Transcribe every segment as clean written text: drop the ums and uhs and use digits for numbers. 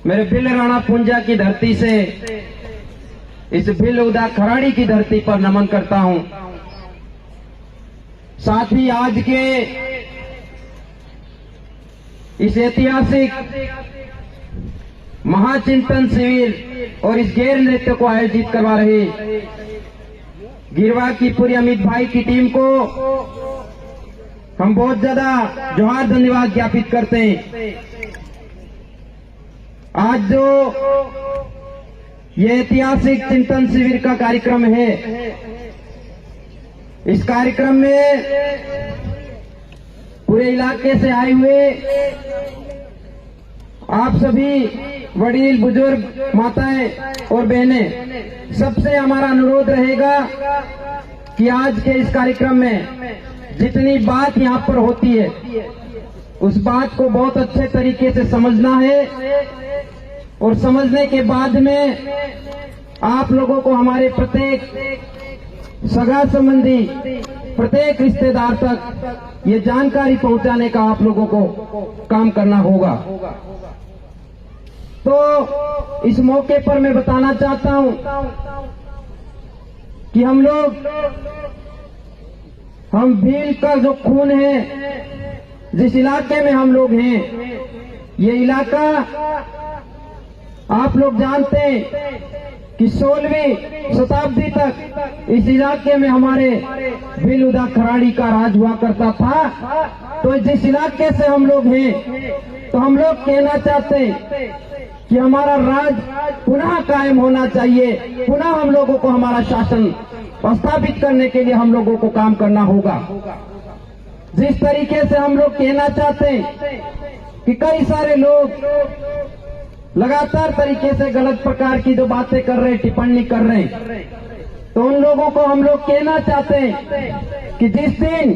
मेरे भिल राणा पुंजा की धरती से इस भिल उदा खराड़ी की धरती पर नमन करता हूं। साथ ही आज के इस ऐतिहासिक महाचिंतन शिविर और इस गैर नृत्य को आयोजित करवा रहे गिरवा की पूरी अमित भाई की टीम को हम बहुत ज्यादा जोहार धन्यवाद ज्ञापित करते हैं। आज जो ये ऐतिहासिक चिंतन शिविर का कार्यक्रम है, इस कार्यक्रम में पूरे इलाके से आए हुए आप सभी वडील बुजुर्ग माताएं और बहनें, सबसे हमारा अनुरोध रहेगा कि आज के इस कार्यक्रम में जितनी बात यहाँ पर होती है उस बात को बहुत अच्छे तरीके से समझना है और समझने के बाद में आप लोगों को हमारे प्रत्येक सगा संबंधी, प्रत्येक रिश्तेदार तक ये जानकारी पहुंचाने का आप लोगों को काम करना होगा। तो इस मौके पर मैं बताना चाहता हूं कि हम भील का जो खून है, जिस इलाके में हम लोग हैं, ये इलाका आप लोग जानते हैं कि 16वीं शताब्दी तक इस इलाके में हमारे भील उदा खराड़ी का राज हुआ करता था। तो जिस इलाके से हम लोग हैं, तो हम लोग कहना चाहते हैं कि हमारा राज पुनः कायम होना चाहिए, पुनः हम लोगों को हमारा शासन स्थापित करने के लिए हम लोगों को काम करना होगा। जिस तरीके से हम लोग कहना चाहते हैं कि कई सारे लोग लगातार तरीके से गलत प्रकार की जो बातें कर रहे हैं, टिप्पणी कर रहे हैं, तो उन लोगों को हम लोग कहना चाहते हैं कि जिस दिन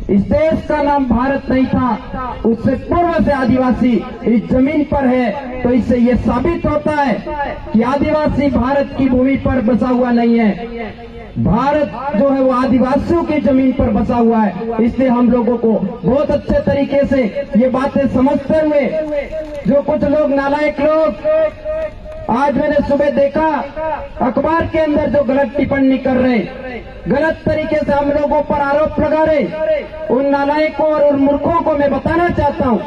इस देश का नाम भारत नहीं था, उससे पूर्व से आदिवासी इस जमीन पर है। तो इससे ये साबित होता है कि आदिवासी भारत की भूमि पर बसा हुआ नहीं है, भारत जो है वो आदिवासियों की जमीन पर बसा हुआ है। इसलिए हम लोगों को बहुत अच्छे तरीके से ये बातें समझते हुए, जो कुछ लोग नालायक लोग आज मैंने सुबह देखा अखबार के अंदर जो गलत टिप्पणी कर रहे, गलत तरीके से हम लोगों पर आरोप लगा रहे, उन नालायकों और उन मूर्खों को मैं बताना चाहता हूं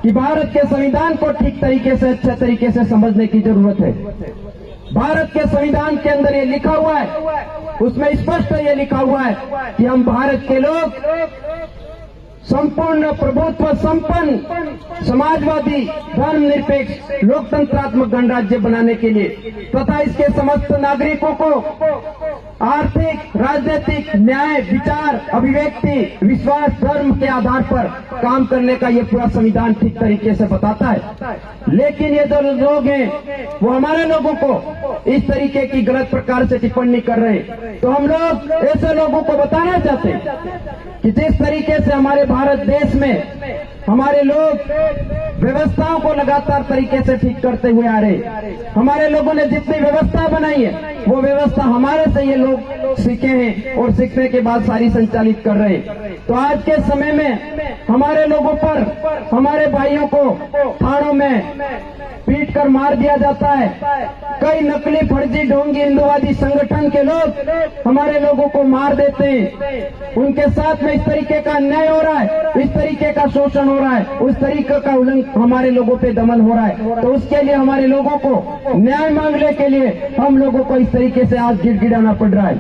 कि भारत के संविधान को ठीक तरीके से, अच्छे तरीके से समझने की जरूरत है। भारत के संविधान के अंदर ये लिखा हुआ है, उसमें स्पष्ट ये लिखा हुआ है कि हम भारत के लोग संपूर्ण प्रभुत्व संपन्न समाजवादी धर्मनिरपेक्ष लोकतंत्रात्मक गणराज्य बनाने के लिए तथा इसके समस्त नागरिकों को आर्थिक, राजनीतिक, न्याय, विचार, अभिव्यक्ति, विश्वास, धर्म के आधार पर काम करने का ये पूरा संविधान ठीक तरीके से बताता है। लेकिन ये जो लोग हैं वो हमारे लोगों को इस तरीके की गलत प्रकार से टिप्पणी कर रहे हैं। तो हम लोग ऐसे लोगों को बताना चाहते हैं कि जिस तरीके से हमारे भारत देश में हमारे लोग व्यवस्थाओं को लगातार तरीके से ठीक करते हुए आ रहे, हमारे लोगों ने जितनी व्यवस्था बनाई है वो व्यवस्था हमारे से ये लोग सीखे हैं और सीखने के बाद सारी संचालित कर रहे हैं। तो आज के समय में हमारे लोगों पर, हमारे भाइयों को थानों में पीट कर मार दिया जाता है। कई नकली, फर्जी, ढोंगी हिंदुवादी संगठन के लोग हमारे लोगों को मार देते हैं। उनके साथ में इस तरीके का अन्याय हो रहा है, इस तरीके का शोषण हो रहा है, उस तरीके का उल्लंघन हमारे लोगों पे दमन हो रहा है। तो उसके लिए हमारे लोगों को न्याय मांगने के लिए हम लोगों को इस तरीके से आज गिड़गिड़ाना पड़ रहा है।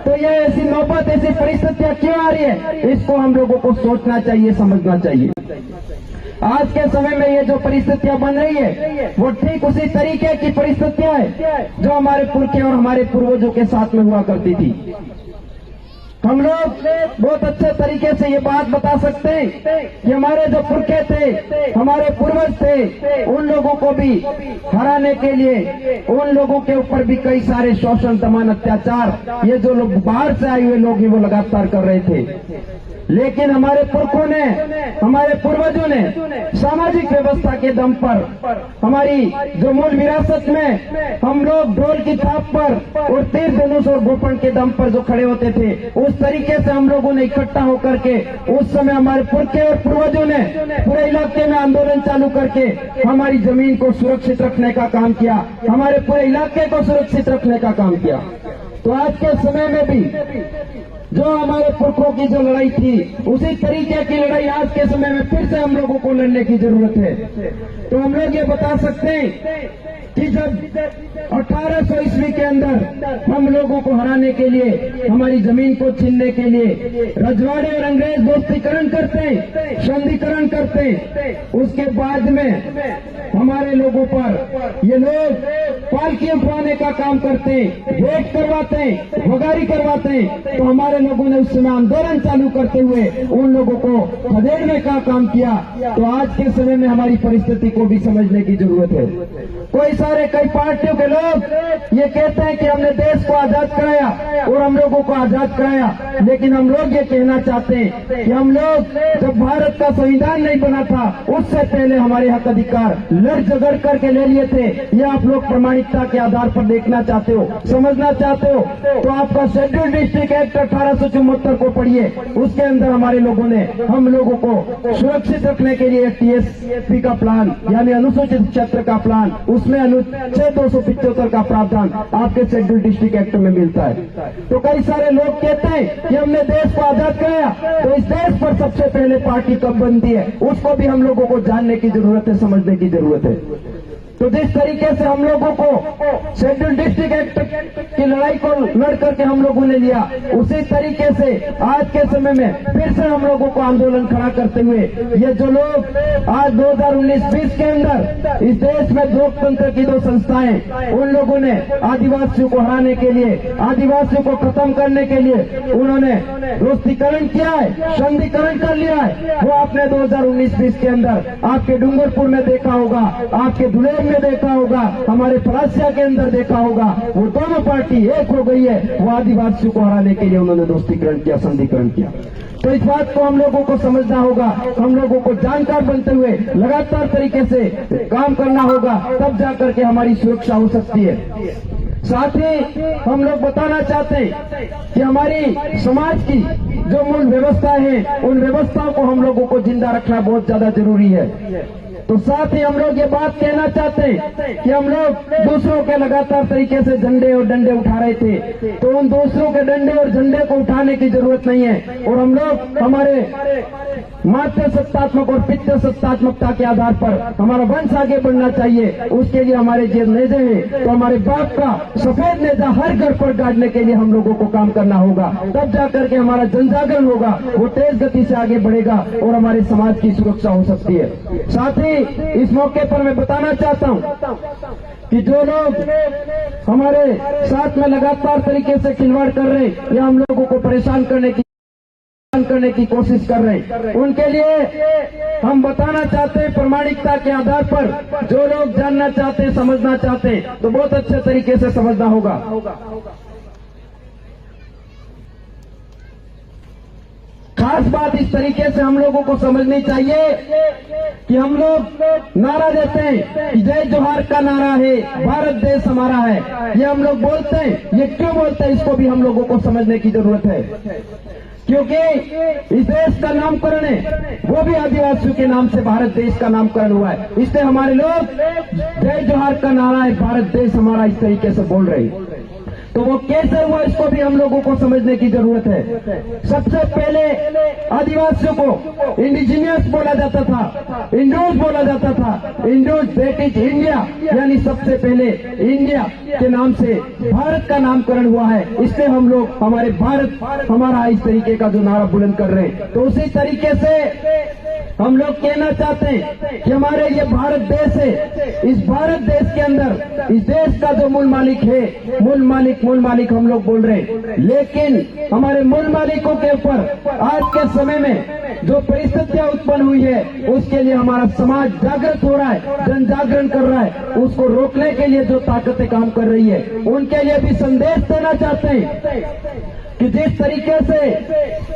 तो ये ऐसी नौबत, ऐसी परिस्थितियां क्यों आ रही है, इसको हम लोगों को सोचना चाहिए, समझना चाहिए। आज के समय में ये जो परिस्थितियां बन रही है वो ठीक उसी तरीके की परिस्थितियां है जो हमारे पुरखे और हमारे पूर्वजों के साथ में हुआ करती थी। हम लोग बहुत अच्छे तरीके से ये बात बता सकते हैं कि हमारे जो पुरखे थे, हमारे पूर्वज थे, उन लोगों को भी हराने के लिए उन लोगों के ऊपर भी कई सारे शोषण, दमन, अत्याचार ये जो लोग बाहर से आए हुए लोग हैं वो लगातार कर रहे थे। लेकिन हमारे पुरखों ने, हमारे पूर्वजों ने सामाजिक व्यवस्था के दम पर, हमारी जो मूल विरासत में हम लोग ढोल की थाप पर और तीर धनुष और गोपन के दम पर जो खड़े होते थे, उस तरीके से हम लोगों ने इकट्ठा होकर के उस समय हमारे पुरखे और पूर्वजों ने पूरे इलाके में आंदोलन चालू करके हमारी जमीन को सुरक्षित रखने का काम किया, हमारे पूरे इलाके को सुरक्षित रखने का काम किया। तो आज के समय में भी जो हमारे पुरखों की जो लड़ाई थी, उसी तरीके की लड़ाई आज के समय में फिर से हम लोगों को लड़ने की जरूरत है। तो हम लोग ये बता सकते हैं कि जब 1800 ईस्वी के अंदर हम लोगों को हराने के लिए, हमारी जमीन को छीनने के लिए रजवाड़े और अंग्रेज दोस्तीकरण करते, संधिकरण करते, उसके बाद में हमारे लोगों पर ये लोग पालकियां उठवाने का काम करते, वेट करवाते, वगारी करवाते, तो हमारे लोगों ने उस समय आंदोलन चालू करते हुए उन लोगों को खदेड़ने का काम किया। तो आज के समय में हमारी परिस्थिति को भी समझने की जरूरत है। कई पार्टियों के लोग ये कहते हैं कि हमने देश को आजाद कराया और हम लोगों को आजाद कराया, लेकिन हम लोग ये कहना चाहते हैं कि हम लोग जब भारत का संविधान नहीं बना था, उससे पहले हमारे हक अधिकार लड़ झगड़ करके ले लिए थे। ये आप लोग प्रामाणिकता के आधार पर देखना चाहते हो, समझना चाहते हो, तो आपका शेड्यूल डिस्ट्रिक्ट एक्ट 1874 को पढ़िए। उसके अंदर हमारे लोगों ने हम लोगों को सुरक्षित रखने के लिए TSP का प्लान, यानी अनुसूचित क्षेत्र का प्लान, उसमें अनुच्छेद 275 का प्रावधान आपके शेड्यूल डिस्ट्रिक्ट एक्ट में मिलता है। तो कई सारे लोग कहते हैं कि हमने देश को आजाद कराया, तो इस देश पर सबसे पहले पार्टी कब बनती है, उसको भी हम लोगों को जानने की जरूरत है, समझने की जरूरत है। तो जिस तरीके से हम लोगों को शेड्यूल डिस्ट्रिक्ट एक्ट की लड़ाई को लड़ करके हम लोगों ने लिया, उसी तरीके से आज के समय में फिर से हम लोगों को आंदोलन खड़ा करते हुए ये जो लोग आज 2019-20 के अंदर इस देश में लोकतंत्र की दो संस्थाएं, उन लोगों ने आदिवासियों को हराने के लिए, आदिवासियों को खत्म करने के लिए उन्होंने दोस्तीकरण किया है, संधिकरण कर लिया है। वो आपने 2019-20 के अंदर आपके डूंगरपुर में देखा होगा, आपके धुलेर में देखा होगा, हमारे फरासिया के अंदर देखा होगा। वो दोनों पार्टी एक हो गई है, वो आदिवासियों को हराने के लिए उन्होंने दोस्तीकरण किया, संधिकरण किया। तो इस बात को हम लोगों को समझना होगा, हम लोगों को जानकार बनते हुए लगातार तरीके से काम करना होगा, तब जाकर के हमारी सुरक्षा हो सकती है। साथ ही हम लोग बताना चाहते हैं कि हमारी समाज की जो मूल व्यवस्था है, उन व्यवस्थाओं को हम लोगों को जिंदा रखना बहुत ज्यादा जरूरी है। तो साथ ही हम लोग ये बात कहना चाहते हैं कि हम लोग दूसरों के लगातार तरीके से झंडे और डंडे उठा रहे थे, तो उन दूसरों के डंडे और झंडे को उठाने की जरूरत नहीं है। और हम लोग हमारे मातृ सत्तात्मक और पितृ सत्तात्मकता के आधार पर हमारा वंश आगे बढ़ना चाहिए। उसके लिए हमारे जो नेजे हैं, तो हमारे बाप का सफेद नेजा हर घर पर गाड़ने के लिए हम लोगों को काम करना होगा, तब जाकर के हमारा जनजागरण होगा, वो तेज गति से आगे बढ़ेगा और हमारे समाज की सुरक्षा हो सकती है। साथ ही इस मौके पर मैं बताना चाहता हूं कि जो लोग हमारे साथ में लगातार तरीके से खिलवाड़ कर रहे हैं या हम लोगों को परेशान करने की कोशिश कर रहे हैं, उनके लिए हम बताना चाहते हैं प्रामाणिकता के आधार पर, जो लोग जानना चाहते हैं, समझना चाहते हैं, तो बहुत अच्छे तरीके से समझना होगा। खास बात इस तरीके से हम लोगों को समझनी चाहिए कि हम लोग नारा देते हैं कि जय जोहार का नारा है, भारत देश हमारा है, ये हम लोग बोलते हैं। ये क्यों बोलते हैं, इसको भी हम लोगों को समझने की जरूरत है, क्योंकि इस देश का नामकरण है वो भी आदिवासियों के नाम से भारत देश का नामकरण हुआ है। इसलिए हमारे लोग जय जोहार का नारा है, भारत देश हमारा, इस तरीके से बोल रहे हैं। तो वो कैसे हुआ, इसको भी हम लोगों को समझने की जरूरत है। सबसे पहले आदिवासियों को इंडिजिनियस बोला जाता था, इंडोज बोला जाता था। इंडोज दैट इज इंडिया, यानी सबसे पहले इंडिया के नाम से भारत का नामकरण हुआ है। इसलिए हम लोग हमारे भारत हमारा इस तरीके का जो नारा बुलंद कर रहे हैं। तो उसी तरीके से हम लोग कहना चाहते हैं कि हमारे ये भारत देश है, इस भारत देश के अंदर इस देश का जो मूल मालिक है, मूल मालिक हम लोग बोल रहे हैं, लेकिन हमारे मूल मालिकों के ऊपर आज के समय में जो परिस्थितियां उत्पन्न हुई है, उसके लिए हमारा समाज जागृत हो रहा है, जन जागरण कर रहा है। उसको रोकने के लिए जो ताकतें काम कर रही है, उनके लिए भी संदेश देना चाहते हैं कि जिस तरीके से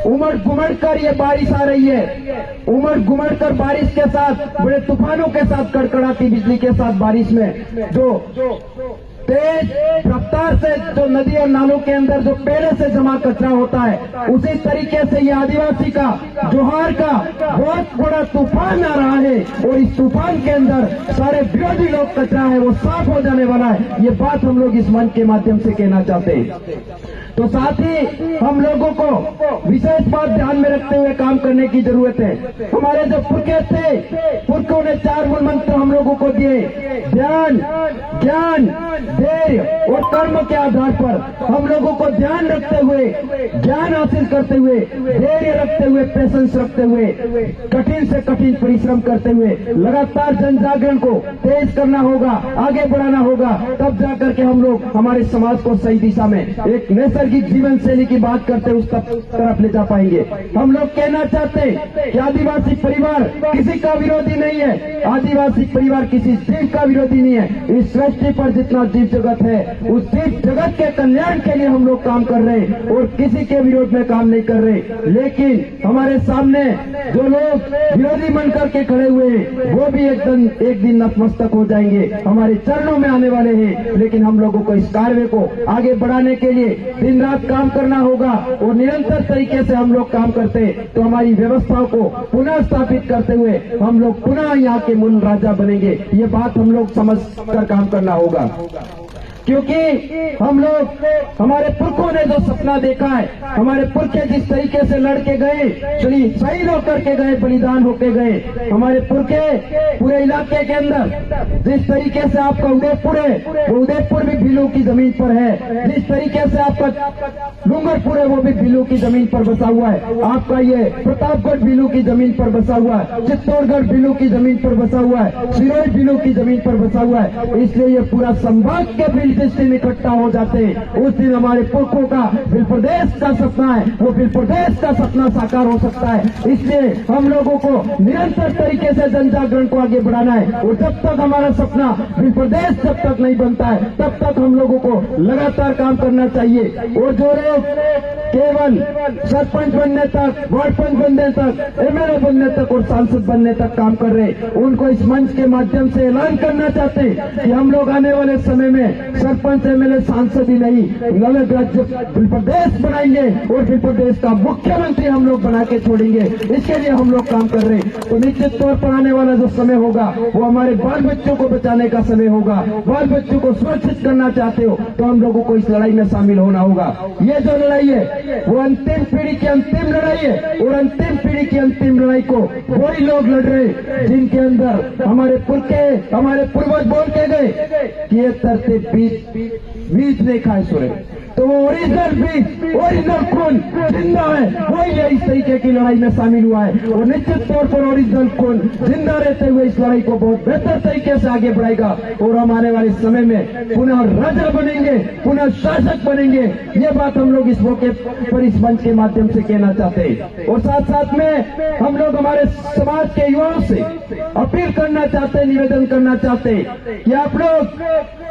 उमड़ घुमड़ कर ये बारिश आ रही है, उमड़ घुमड़ कर बारिश के साथ, बड़े तूफानों के साथ, कड़कड़ाती बिजली के साथ बारिश में जो तेज रफ्तार से जो नदी और नालों के अंदर जो पहले से जमा कचरा होता है, उसी तरीके से ये आदिवासी का जोहार का बहुत बड़ा तूफान आ रहा है और इस तूफान के अंदर सारे विरोधी लोग कचरा है वो साफ हो जाने वाला है। ये बात हम लोग इस मंच के माध्यम से कहना चाहते हैं। तो साथ ही हम लोगों को विशेष बात ध्यान में रखते हुए काम करने की जरूरत है। हमारे जो पुरखे थे, पुरखों ने 4 मूल मंत्र हम लोगों को दिए, ध्यान, ज्ञान, धैर्य और कर्म के आधार पर हम लोगों को ध्यान रखते हुए, ज्ञान हासिल करते हुए, धैर्य रखते हुए, पेशेंस रखते हुए, कठिन से कठिन परिश्रम करते हुए लगातार जन जागरण को तेज करना होगा, आगे बढ़ाना होगा। तब जाकर के हम लोग हमारे समाज को सही दिशा में एक नैसर्गिक जीवन शैली की बात करते उस तरफ ले जा पाएंगे। हम लोग कहना चाहते हैं कि आदिवासी परिवार किसी का विरोधी नहीं है, आदिवासी परिवार किसी जीव का विरोधी नहीं है। इस सृष्टि पर जितना जीव जगत है, उस जीव जगत के कल्याण के लिए हम लोग काम कर रहे हैं और किसी के विरोध में काम नहीं कर रहे। लेकिन हमारे सामने जो लोग विरोधी बन करके खड़े हुए हैं, वो भी एक दिन नतमस्तक हो जाएंगे, हमारे चरणों में आने वाले हैं। लेकिन हम लोगों को इस कार्य को आगे बढ़ाने के लिए दिन रात काम करना होगा और निरंतर तरीके से हम लोग काम करते तो हमारी व्यवस्थाओं को पुनः स्थापित करते हुए हम लोग पुनः यहाँ के मूल राजा बनेंगे। ये बात हम लोग समझ कर काम करना होगा, क्योंकि हम लोग, हमारे पुरखों ने जो सपना देखा है, हमारे पुरखे जिस तरीके से लड़के गए, शहीद होकर के गए, बलिदान होके गए, हमारे पुरखे पूरे इलाके के अंदर जिस तरीके से आपका उदयपुर है, वो उदयपुर भी भीलू की जमीन पर है। जिस तरीके से आपका डूंगरपुर है, वो भी भीलू की जमीन पर बसा हुआ है। आपका ये प्रतापगढ़ भीलू की जमीन पर बसा हुआ है, चित्तौड़गढ़ भीलू की जमीन पर बसा हुआ है, सिरोही भीलू की जमीन पर बसा हुआ है। इसलिए ये पूरा संभाग के जिस दिन इकट्ठा हो जाते हैं, उस दिन हमारे पुरखों का बिल प्रदेश का सपना है, वो बिल प्रदेश का सपना साकार हो सकता है। इसलिए हम लोगों को निरंतर तरीके से जन जागरण को आगे बढ़ाना है और जब तक हमारा सपना बिल प्रदेश जब तक नहीं बनता है, तब तक हम लोगों को लगातार काम करना चाहिए। और जो लोग केवल सरपंच बनने तक, वार्ड पंच बनने तक, एमएलए बनने तक और सांसद बनने तक काम कर रहे, उनको इस मंच के माध्यम से ऐलान करना चाहते हैं कि हम लोग आने वाले समय में सरपंच, एमएलए, सांसद ही नहीं, अलग राज्य बिल प्रदेश बनाएंगे और बिल प्रदेश का मुख्यमंत्री हम लोग बना के छोड़ेंगे। इसके लिए हम लोग काम कर रहे हैं। तो निश्चित तौर पर आने वाला जो समय होगा वो हमारे बाल बच्चों को बचाने का समय होगा। बाल बच्चों को सुरक्षित करना चाहते हो तो हम लोगों को इस लड़ाई में शामिल होना होगा। ये जो लड़ाई है वो अंतिम पीढ़ी की अंतिम लड़ाई है और अंतिम पीढ़ी की अंतिम लड़ाई को वही लोग लड़ रहे जिनके अंदर हमारे पुरखे, हमारे पूर्वज बोल के गए कि ये तरते बीज नहीं खाए सुरे, तो वो ओरिजिनल बीज, ओरिजिनल खून जिंदा है, वही इस तरीके की लड़ाई में शामिल हुआ है और निश्चित तौर पर ओरिजिनल खून जिंदा रहते हुए इस लड़ाई को बहुत बेहतर तरीके से आगे बढ़ाएगा और हम आने वाले समय में पुनः राजा बनेंगे, पुनः शासक बनेंगे। ये बात हम लोग इस मौके पर इस मंच के माध्यम से कहना चाहते हैं। और साथ साथ में हम लोग हमारे समाज के युवाओं से अपील करना चाहते हैं, निवेदन करना चाहते हैं कि आप लोग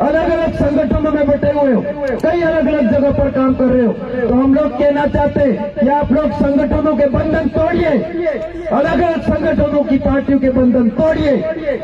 अलग अलग संगठनों में बैठे हुए हो, कई अलग अलग जगह पर काम कर रहे हो, तो हम लोग कहना चाहते हैं कि आप लोग संगठनों के बंधन तोड़िए, अलग अलग संगठनों की पार्टियों के बंधन तोड़िए,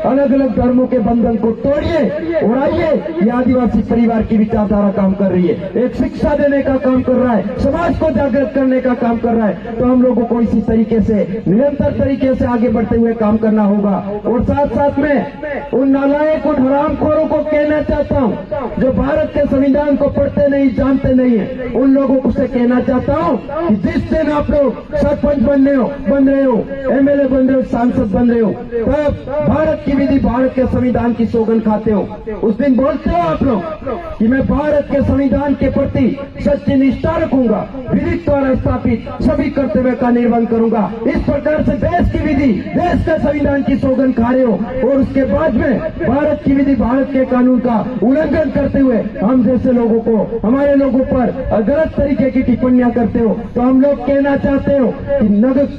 अलग अलग धर्मों के बंधन को तोड़िए और आइए। ये आदिवासी परिवार की विचारधारा काम कर रही है, एक शिक्षा देने का काम कर रहा है, समाज को जागृत करने का काम कर रहा है। तो हम लोगों को इसी तरीके से निरंतर तरीके से आगे बढ़ते हुए काम करना होगा। और साथ साथ में उन नालायक, उन हरामखोरों को कहना चाहता हूँ जो भारत के संविधान को पढ़ते नहीं, जानते नहीं है, उन लोगों को से कहना चाहता हूँ कि जिस दिन आप लोग सरपंच बन रहे हो, एमएलए बन रहे हो, सांसद बन रहे हो, तब भारत की विधि, भारत के संविधान की सौगंध खाते हो, उस दिन बोलते हो आप लोग कि मैं भारत के संविधान के प्रति सच्ची निष्ठा रखूंगा, विधि द्वारा स्थापित सभी कर्तव्य का निर्वहन करूंगा। इस प्रकार से देश की विधि, देश के संविधान की की सौगंध खा रहे हो और उसके बाद में भारत की विधि, भारत के कानून का उल्लंघन करते हुए हम जैसे लोगों को, हमारे लोगों पर गलत तरीके की टिप्पणियां करते हो, तो हम लोग कहना चाहते हो कि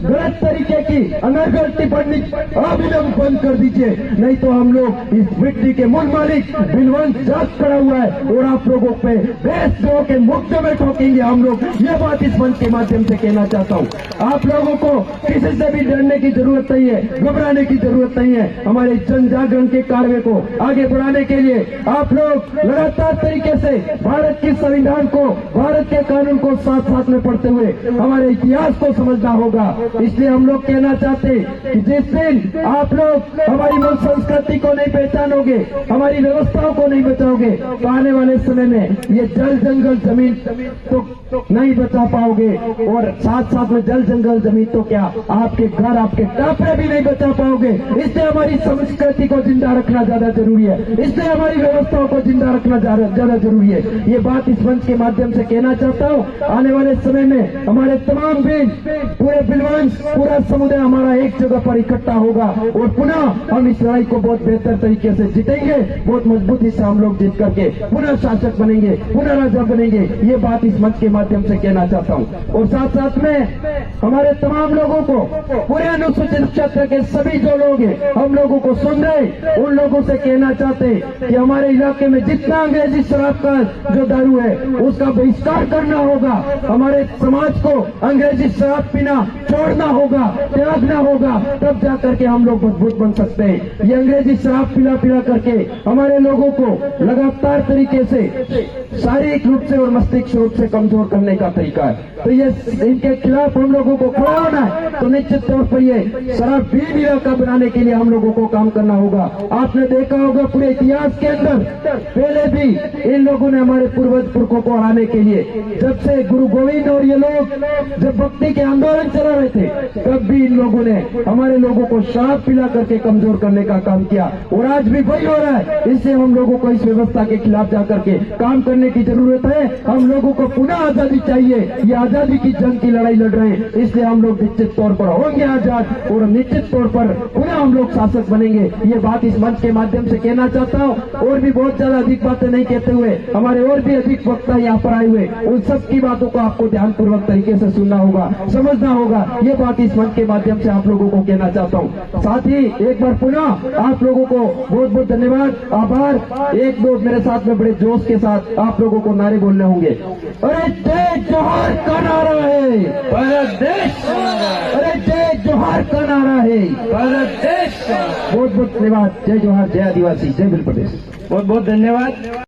गलत तरीके की अनर्गल टिप्पणी अभिनव बंद कर दीजिए, नहीं तो हम लोग इस मिट्टी के मूल मालिक बिलवंत जाग खड़ा हुआ है और आप लोगों पे देशद्रोह के मुद्दे में ठोकेंगे हम लोग। ये बात इस मंच के माध्यम से कहना चाहता हूँ। आप लोगों को किसी से भी डरने की जरूरत नहीं है, घबराने की जरूरत नहीं है। हमारे जन जागरण के कार्य को आगे बढ़ाने के लिए आप लोग लगातार तरीके से भारत के संविधान को, भारत के कानून को साथ साथ में पढ़ते हुए हमारे इतिहास को समझना होगा। इसलिए हम लोग कहना चाहते कि जिस दिन आप लोग हमारी मूल संस्कृति को नहीं पहचानोगे, हमारी व्यवस्थाओं को नहीं बचाओगे, तो आने वाले समय में ये जल जंगल जमीन तो नहीं बचा पाओगे और साथ साथ में जल जंगल जमीन तो क्या, आपके घर, आपके टापरे भी नहीं बचा पाओगे। इसलिए हमारी संस्कृति को जिंदा रखना ज्यादा जरूरी है, इसलिए हमारी व्यवस्थाओं को जिंदा रखना ज्यादा जरूरी है। ये बात इस मंच के माध्यम से कहना चाहता हूँ। आने वाले समय में हमारे तमाम बीज, पूरे बिलवंश, पूरा समुदाय हमारा एक जगह पर इकट्ठा होगा और पुनः हम इस लड़ाई को बहुत बेहतर तरीके से जीतेंगे। बहुत मजबूती से हम लोग जीत करके पुनः शासक बनेंगे, पुनः राजा बनेंगे। ये बात इस मंच के माध्यम से कहना चाहता हूँ। और साथ साथ में हमारे तमाम लोगों को, पूरे अनुसूचित क्षेत्र के सभी जो लोग हैं, हम लोगों को सुन रहे, उन लोगों से कहना चाहते हैं कि हमारे इलाके में जितना अंग्रेजी शराब का जो दारू है उसका बहिष्कार करना होगा। हमारे समाज को अंग्रेजी शराब पीना छोड़ना होगा, त्यागना होगा, तब जाकर के हम लोग मजबूत बन सकते हैं। ये अंग्रेजी शराब पिला करके हमारे लोगों को लगातार तरीके से शारीरिक रूप से और मस्तिष्क रूप से कमजोर करने का तरीका है। तो ये इनके खिलाफ हम लोगों को खड़ा होना है। तो निश्चित तौर पर ये शराब भी इलाका बनाने के लिए हम लोगों को काम करना होगा। आपने देखा होगा पूरे इतिहास के अंदर पहले भी इन लोगों ने हमारे पूर्वज पुरखों को हराने के लिए, जब से गुरु गोविंद और ये लोग जब भक्ति के आंदोलन चला रहे थे, तब भी इन लोगों ने हमारे लोगों को शराब पिला करके कमजोर करने का काम किया और आज भी वही हो रहा है। इसलिए हम लोगों को इस व्यवस्था के खिलाफ जाकर के काम करने की जरूरत है। हम लोगों को पुनः आजादी चाहिए। ये आजादी की जंग की लड़ाई लड़ रहे हैं, इसलिए हम लोग निश्चित तौर पर होंगे आजाद और निश्चित तौर पर पुनः हम लोग शासक बनेंगे। ये बात इस मंच के माध्यम से कहना चाहता हूँ। और भी बहुत ज्यादा अधिक बातें नहीं कहते हुए हमारे और भी अधिक वक्ता यहाँ पर आए हुए, उन सब की बातों को आपको ध्यानपूर्वक तरीके से सुनना होगा, समझना होगा। ये बात इस मंच के माध्यम से आप लोगों को कहना चाहता हूँ। साथ ही एक बार पुनः आप लोगों को बहुत बहुत धन्यवाद, आभार। एक दो मेरे साथ में बड़े जोश के साथ आप लोगों को नारे बोलने होंगे। अरे जय जोहार का नारा है भारत देश, अरे जय जोहार का नारा है भारत देश। बहुत बहुत धन्यवाद। जय जोहार, जय आदिवासी, जय बिल प्रदेश। बहुत बहुत धन्यवाद।